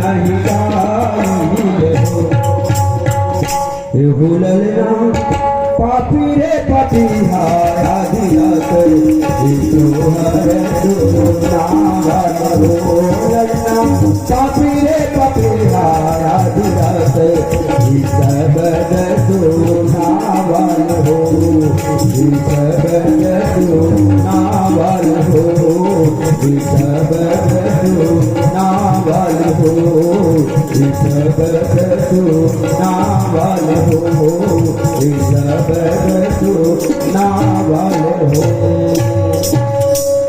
नहीं गाइले हो। ललना पापी रे पापी हाया दिया कर हर नाम हो। ललना पापी रे पापी हाया दिया कर सब नावल हो। सब नावल हो। सब नावल हो। सब नावल हो। नावल हो।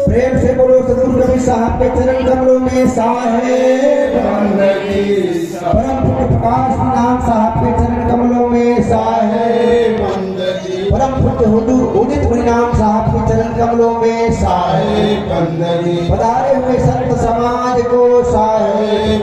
प्रेम से बोलो सदगुरु रवि साहब के चरण कमलों में साहेब बंदगी। परम पुण्य प्रकाश नाम साहब के चरण कमलों में साहेब बंदगी। परम पुण्य उदित नाम साहब के चरण कमलों में साहेब बंदगी। पधारे हुए संत समाज को साहेब